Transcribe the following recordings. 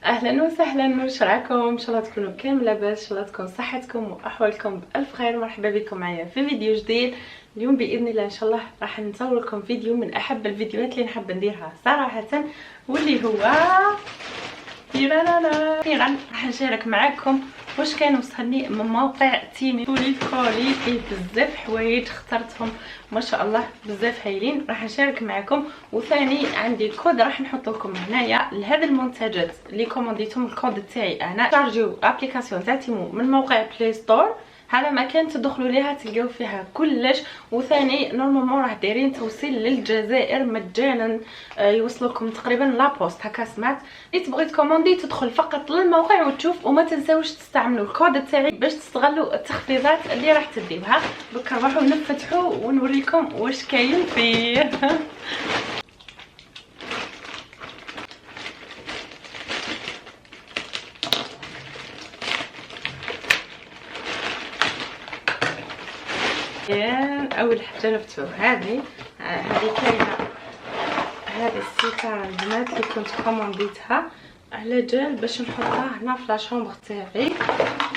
اهلا وسهلا، واش راكم؟ ان شاء الله تكونوا كامل لاباس، ان شاء الله تكون صحتكم واحوالكم بالف خير. مرحبا بكم معايا في فيديو جديد. اليوم باذن الله ان شاء الله راح نصور لكم فيديو من احب الفيديوهات اللي نحب نديرها صراحه، واللي هو اخيرا راح نشارك معاكم واش كان وصلني من موقع تيمي كولي. فيه بزاف حوايج اخترتهم ما شاء الله بزاف هايلين، راح نشارك معكم. وثاني عندي كود راح نحط لكم هنايا لهذا المنتجات اللي كومونديتهم. الكود تاعي انا شارجيو ابليكاسيون تاع تيمو من موقع بلاي ستور، هذا مكان تدخلوا ليها تلقاو فيها كلش. وثاني نورمالمون راه دايرين توصيل للجزائر مجانا، يوصلوكم تقريبا لابوست هكا سمعت. اللي تبغي تكوموندي تدخل فقط للموقع وتشوف، وما تنساوش تستعملوا الكود تاعي باش تستغلوا التخفيضات اللي راح تديوها. دوك نروحوا نفتحوا ونوريكم واش كاين فيه. اول حاجه نفتحوا هذه كاينه، هذه الستاره البنات اللي كنت كومونديتها على جال باش نحطها هنا في لاشومبر تاعي.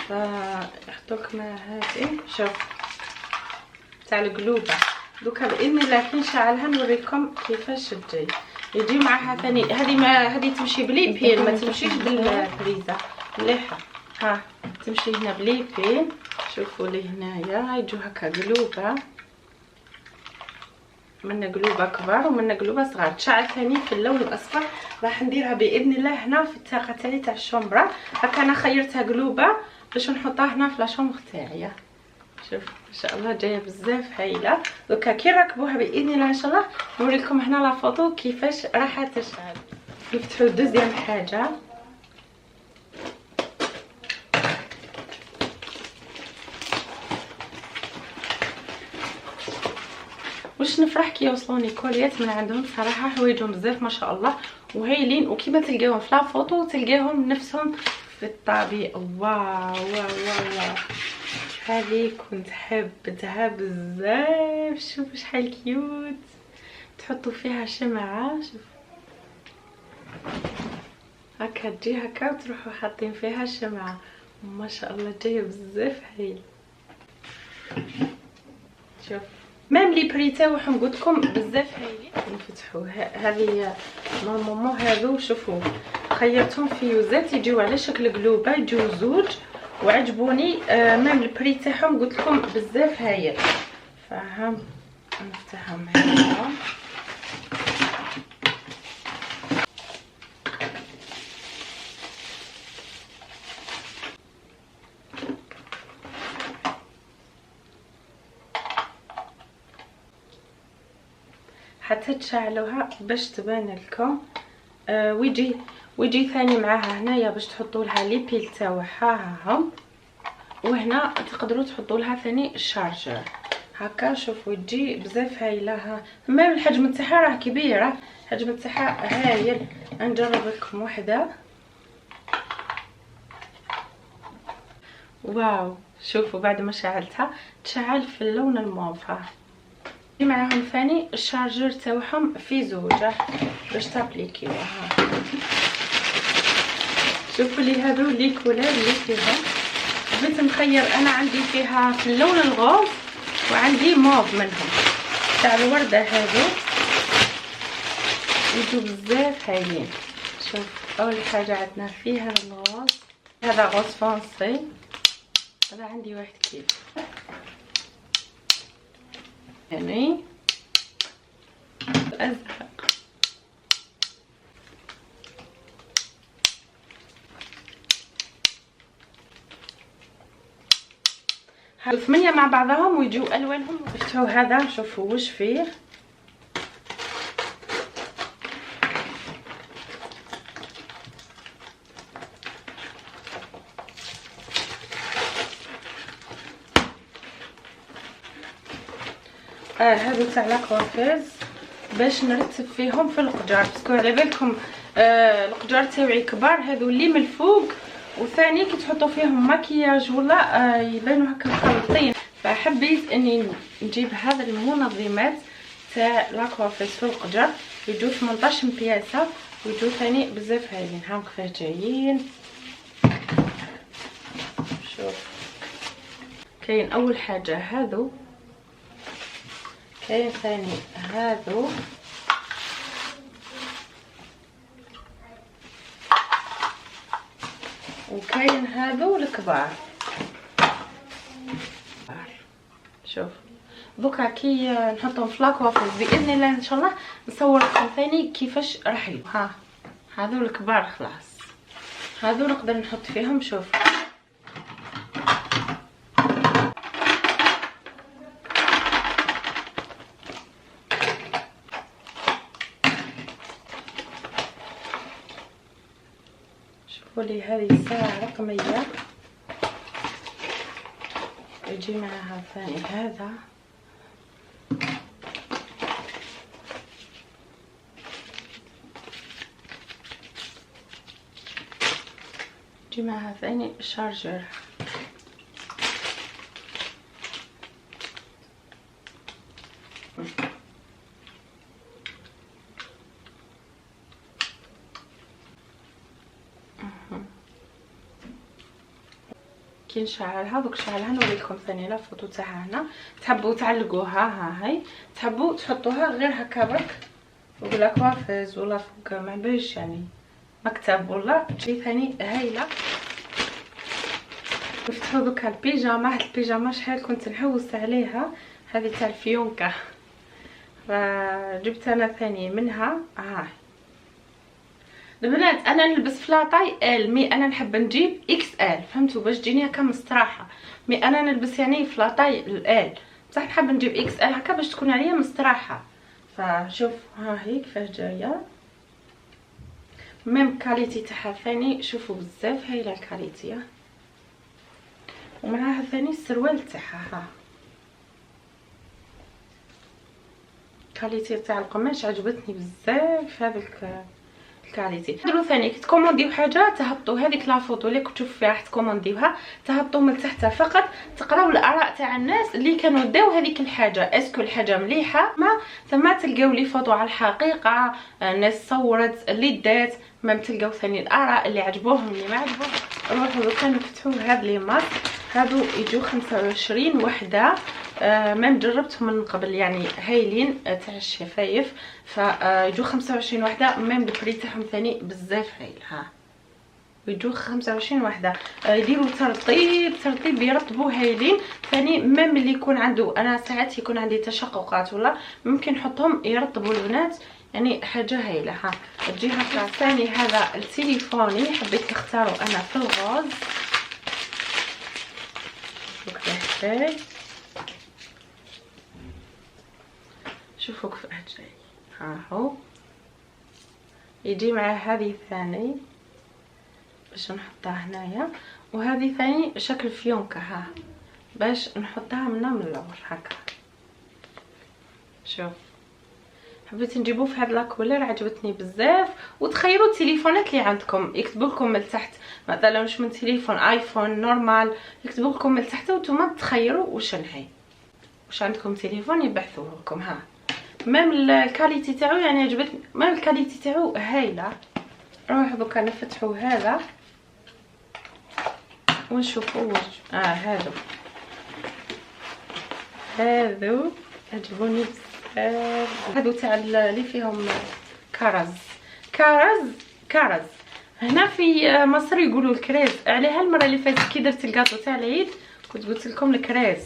فنحطوا لكم هذه، شوف تاع القلوبه. دوكا باذن الله كي نشعلها نوريكم كيفاش تجي. يجي معها ثاني هذه تمشي بليبين، ما تمشيش بالبريزه مليحه. ها تمشي هنا بليبين، شوفوا لي هنايا يجوا هكا قلوبه، منا قلوبه كبار ومنا قلوبه صغار. تشعل ثاني في اللون الاصفر، راح نديرها باذن الله هنا في التاقه تاعي تاع الشومبره. هكا انا خيرتها قلوبه باش نحطها هنا في لاشومبر تاعي. شوف ما شاء الله جايه بزاف هايله. دوكا كي نركبوها باذن الله ان شاء الله نوريكم هنا لا فوتو كيفاش راح تشعل. نفتحوا دوزيام حاجه، واش نفرح كي يوصلوني كوليات من عندهم صراحه، حوايجهم بزاف ما شاء الله وهايلين، وكيما تلقاوهم في لا فوتو تلقاهم نفسهم في الطبيعه. واو واو واو، هذه كنت حبتها بزاف. شوفوا شحال كيوت، تحطوا فيها شمعه. شوف هكا تجي هكا وتروحوا حاطين فيها شمعه، ما شاء الله جايه بزاف هايل. شوف ميم لي بري تاعهم قلت لكم بزاف هايلين. نفتحوا هذه نورمالمون هذو، شوفوا خيرتهم في يوزات يجيو على شكل قلوبه، يجيو زوج وعجبوني. ميم البري تاعهم قلت لكم بزاف هايل. فهم نفتحهم هكا. حتى تشعلوها باش تبان لكم. ويجي ثاني معاها هنايا باش تحطوا لها لي بيل تاعها هم، وهنا تقدروا تحطوا لها ثاني الشارجر هكا. شوفوا تجي بزاف هايله. ميم الحجم تاعها راه كبيره، الحجم تاعها هايل. نجرب لكم وحده. واو شوفوا بعد ما شعلتها تشعل في اللون الموف. معاهم ثاني الشارجر تاعهم في زوجه باش تابليكيوها. شوفوا لي هذو لي كولار اللي فيهم. بغيت نخير، انا عندي فيها في اللون الغوز وعندي موف منهم تاع الورده. هذو يجوا بزاف هايلين. شوف اول حاجه عندنا فيها الغوز، هذا غوز فونسي، هذا عندي واحد كيف يعني الازرق. هادو 8 مع بعضهم ويجوا الوانهم. نفتحوا هذا نشوفوا واش فيه. هادو تاع لاكوافيز باش نرتب فيهم في القجار، باسكو على بالكم القجار تاوعي كبار، هادو اللي من الفوق. وثاني كي تحطوا فيهم مكياج ولا يبانوا هكا مخلطين. فحبيت اني نجيب هذا المنظمات تاع لاكوافيز في القجر، يجوا 18 بياسه ويجو ثاني بزاف هايلين. هاهم كيفاش جايين. شوف كاين اول حاجه هادو، كاين ثاني هادو، وكاين هادو الكبار. شوف دوكا كي نحطهم في لاكوافوز باذن الله ان شاء الله نصور لكم ثاني كيفاش راح يجوا. ها هادو الكبار خلاص، هادو نقدر نحط فيهم. شوف شوفوا لي هذه الساعه رقميه يجي معها ثاني هذا، يجي معها ثاني شارجر. كي نشعلها دوك نشعلها نوريكم ثاني لا فوتو تاعها هنا. تحبوا تعلقوها ها هاي، تحبوا تحطوها غير هكا برك فوق لاكوافيز ولا فوق ما باش يعني مكتب ولا تجي ثاني هايله. نفتحوا دوكا البيجاما. هاد البيجاما شحال كنت نحوس عليها، هذه تاع الفيونكه، فجبت انا ثاني منها. ها البنات انا نلبس في لاطاي ال، مي انا نحب نجيب اكس ال، فهمتوا؟ باش تجيني هكا مستراحه. مي انا نلبس يعني في لاطاي ال، بصح نحب نجيب اكس ال هكا باش تكون عليا مستراحه. فشوف ها هي كيفاش جايه، ميم كاليتي تاعها ثاني. شوفوا بزاف هايله الكاليتي. ومعاها ثاني السروال تاعها. ها الكاليتي تاع القماش عجبتني بزاف هذيك الكاليتي. ديروا ثاني كي تكومونديو حاجه تهبطوا هذيك لا فوتو اللي كنتو فيها راح تكومونديوها، تهبطوا من تحتها فقط تقراو الاراء تاع الناس اللي كانوا داو هذيك الحاجه. اسكو الحاجه مليحه؟ ما ثم تلقاو لي فوتو على الحقيقه، الناس صورت اللي دات، ما تلقاو ثاني الاراء اللي عجبوهم اللي ما عجبوهم. روحوا دوكا نفتحوا هاد لي ماسك. هادو يجوا 25 وحده. ما جربتهم من قبل يعني هايلين تاع الشفايف، فيجوا 25 وحده. ميم البري تاعهم ثاني بزاف هايل. ها يجوا 25 وحده. يديروا ترطيب يرطبوا هايلين ثاني. ميم اللي يكون عنده، انا ساعات يكون عندي تشققات ولا ممكن نحطهم يرطبوا البنات يعني حاجه هايله. ها تجي هكا ثاني. هذا التليفوني حبيت نختارو انا في الغاز. شوفوا شوفوا كيفاش جاي. ها هو يجي مع هذه ثاني باش نحطها هنايا، وهذه ثاني شكل فيونكه. ها باش نحطها من اللور هكا. شوف حبيت نجيبوه في هاد لاكولير عجبتني بزاف. وتخيروا التليفونات اللي عندكم، يكتبوا لكم من تحت مثلا واش من تليفون ايفون نورمال، يكتبوا لكم من تحت وانتم تخيروا واش نهي واش عندكم تليفون يبحثوه لكم. ها ميم الكاليتي تاعو يعني عجبتني، ميم الكاليتي تاعو هايله. نروح دوكا نفتحوا هذا ونشوفوا واش هادو عجبوني بزاف. هادو تاع اللي فيهم كرز. هنا في مصر يقولوا الكريز عليها. المره اللي فاتت كي درت الكاطو تاع العيد كنت قلت لكم الكريز،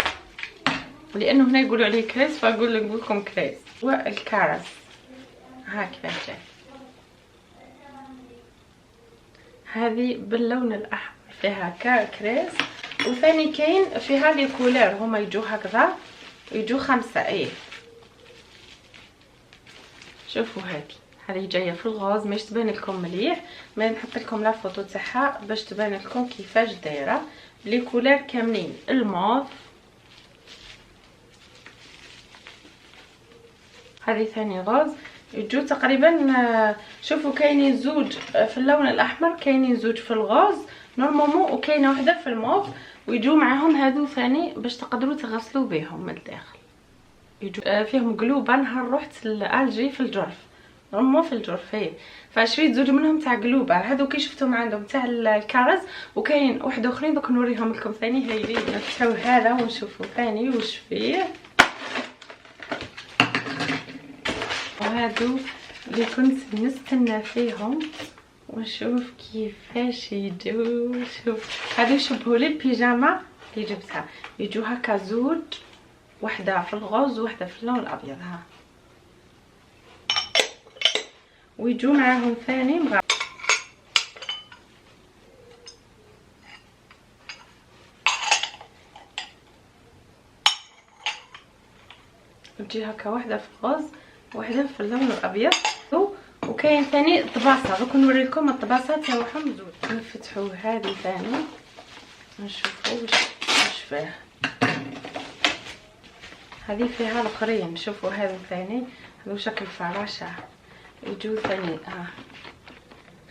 لانه هنا يقولوا عليه كريز فاقول لكم كريز. والكرز ها كيفاش جاي. هذه باللون الاحمر فيها كريز. وثاني كاين فيها لي كولير، هما يجوا هكذا يجوا 5. شوفوا هذه جايه في الغاز ماش تبان لكم مليح، ما نحط لكم لا فوتو تاعها باش تبان لكم كيفاش دايره. لي كولير كاملين الموف. هذه ثاني غاز يجوا تقريبا. شوفوا كاينين زوج في اللون الاحمر، كاينين زوج في الغاز نورمالمون، وكاينه وحده في الموف. ويجوا معاهم هذو ثاني باش تقدروا تغسلوا بهم من الداخل. يجوا فيهم قلوبه. نهار رحت لالجي في الجرف، نورمالمون في الجرف هي فشريت زوج منهم تاع قلوبه. هادو كي شفتهم عندهم تاع الكرز، وكاين واحد اخرين دوك نوريهم لكم ثاني. هايلين. نفتحوا هذا ونشوفوا ثاني واش فيه. وهادو اللي كنت نستنى فيهم، ونشوف كيفاش يجو. شوف هادو يشبهوا لي البيجاما اللي جبتها، يجو هكا زوج، وحده في الغوز وحده في اللون الابيض. ها ويجو معاهم ثاني تجي هكا وحده في الغوز وحده في اللون الابيض. وكاين ثاني طباصه، دوك نوريكم الطباصات تاعهم زوج. نفتحوا هذه ثاني نشوفوا واش فيه. هذه فيها الاخرين. شوفوا هذا ثاني، هذا شكل فراشه. يجو ثاني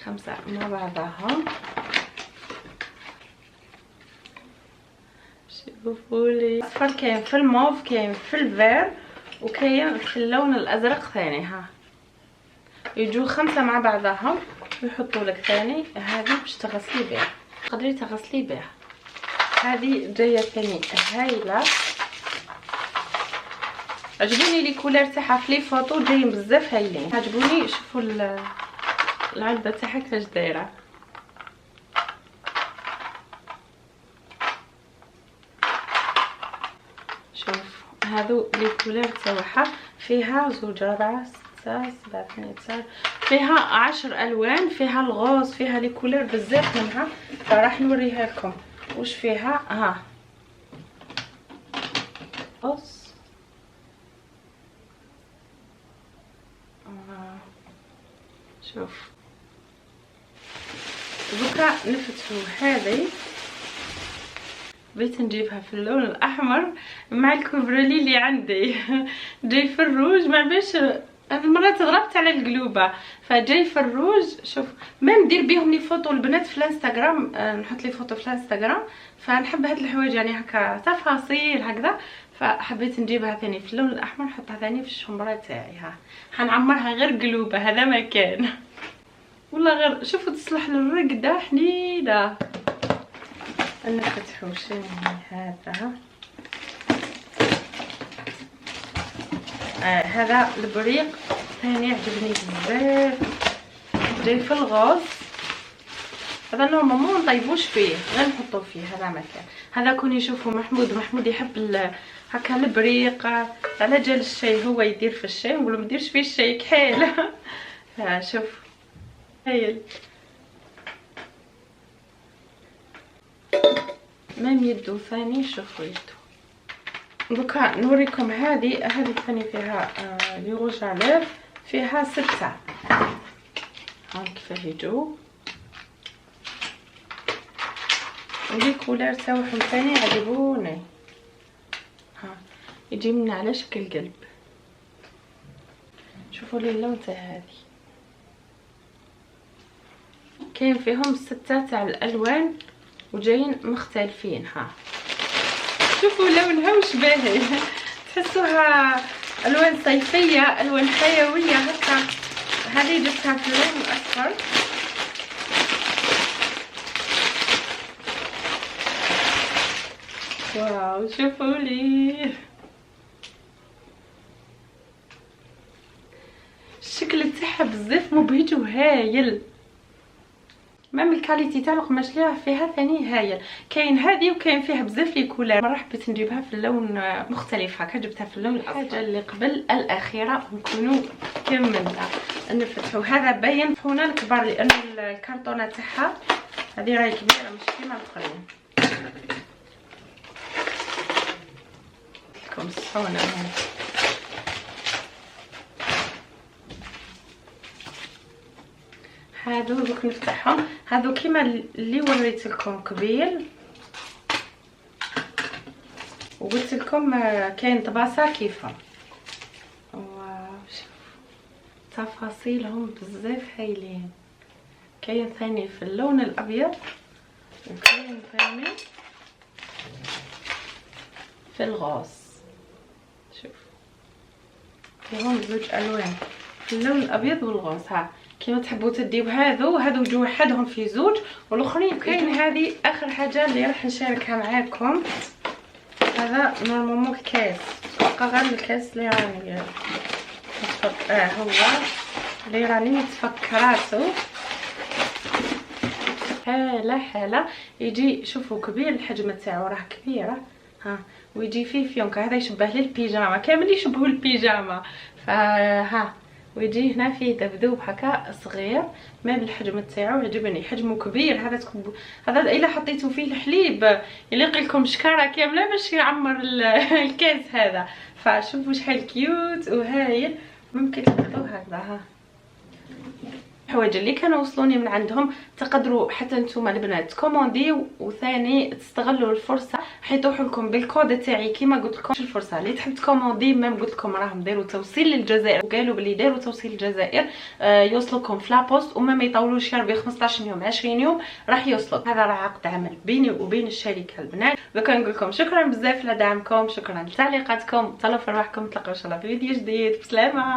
5 مع بعضهم. شوفوا لي اصفر، كاين في الموف، كاين في الفير، وكاين في اللون الازرق ثاني. ها يجو 5 مع بعضهم، ويحطوا لك ثاني هذه باش تغسلي بها، تقدري تغسلي بها. هذه جايه ثاني هايله، عجبوني لي كولر تاعها في لي فوطو، جايين بزاف هايلين، عجبوني. شوفوا العلبه تاعها كيفاش دايره. شوف هادو لي كولر تاعها، فيها 2 4 6 7 8 9، فيها 10 الوان، فيها الغوز، فيها لي كولر بزاف منها. فراح نوريها لكم واش فيها. ها غوز، شوف دوكا نفتحوا هذه. بغيت نجيبها في اللون الاحمر مع الكوبرولي اللي عندي جاي في الروج، ما باش انا المرات غربت على القلوبه فجاي في الروج. شوف ما ندير بهم لي فوطو البنات في الانستغرام، نحط لي فوطو في الانستغرام. فنحب هاد الحوايج يعني هكا تفاصيل هكذا، فحبيت نجيبها ثاني في اللون الاحمر، نحطها ثاني في الشمبره تاعي. ها حنعمرها غير قلوبه، هذا مكان والله غير شوفوا تصلح للرقده حنينه. نفتحوا شنو هذا. هذا البريق ثاني عجبني بزاف، جاي في الغوز. هذا نورمالمون ما نطيبوش فيه، غير نحطوه فيه. هذا مكان هذا كون يشوفوا محمود يحب هكا البريق على جال الشاي، هو يدير في الشاي، نقولوا ما ديرش فيه الشاي كحيل شوف هايل مام يدو ثاني. شوفوا يدو. دوكا نوريكم هذه ثاني فيها لي روج عليف، فيها 6. ها كيفاش يجو، ولي كولر تاعهم ثاني عجبوني. ها يجي من على شكل قلب. شوفوا لي اللون تاع هذه، كاين فيهم 6 تاع الالوان وجايين مختلفين. ها شوفوا لونها وش باهي، تحسوها الوان صيفيه، الوان حيويه هكا. هذه جبتها في اللون الاصفر. واو شوفوا لي الشكل تاعها بزاف مبهج وهايل. مام الكاليتي تاع القماش اللي فيها ثاني هايل. كاين هذه وكاين فيها بزاف لي كولار. مره حبيت نجيبها في اللون مختلف هكا، جبتها في اللون الاصفر. الحاجه اللي قبل الاخيره نكونوا كملنا نفتحوا. هذا باين حونه الكبار لان الكرتونه تاعها هذه راهي كبيره مش كيما الاخرين. لكم الصحونه هادو دوك نفتحهم. هادو كيما اللي وريت لكم قبيل، وقلت لكم كاين طباسه كيفهم. واو شوف تفاصيلهم بزاف هايلين. كاين ثاني في اللون الابيض، وكاين ثاني في الغوص. شوف فيهم 2 الوان في اللون الابيض والغوص. ها كيما تحبوا تديو هادو يجوا وحدهم في زوج والاخرين. كاين هذه اخر حاجه اللي راح نشاركها معاكم. هذا نورمالمون كاس، بقى غير الكاس اللي راني متفك هو اللي راني متفك راسو حاله يجي. شوفوا كبير الحجم تاعو، راه كبيره ها، ويجي فيه فيونكه. هذا يشبه لي البيجاما، كامل يشبهوا البيجاما. فها ويجي هنا فيه دبدوب هكا صغير ما بالحجم تاعو، عجبني حجمه كبير. هذا الا حطيتو فيه الحليب يليق لكم شكاره كامله باش يعمر الكاس هذا. فشوفوا شحال كيوت وهايل. ممكن تحطوه هكذا. ها الحوايج اللي كانوا وصلوني من عندهم تقدروا حتى نتوما البنات تكومونديو، وثاني تستغلوا الفرصه حيت يروحوا لكم بالكود تاعي. كيما قلت لكم الفرصه اللي تحب تكوموندي، ميم قلت لكم راهم داروا توصيل للجزائر، وقالوا بلي داروا توصيل للجزائر يوصلكم في لابوست، وما ما يطولوش يا ربي 15 يوم 20 يوم راح يوصلوا. هذا راه عقد عمل بيني وبين الشركه البنات. دوكا نقول لكم شكرا بزاف لدعمكم، شكرا لتعليقاتكم، تهلاو في رواحكم، نتلاقاو ان شاء الله في فيديو جديد. بسلامه.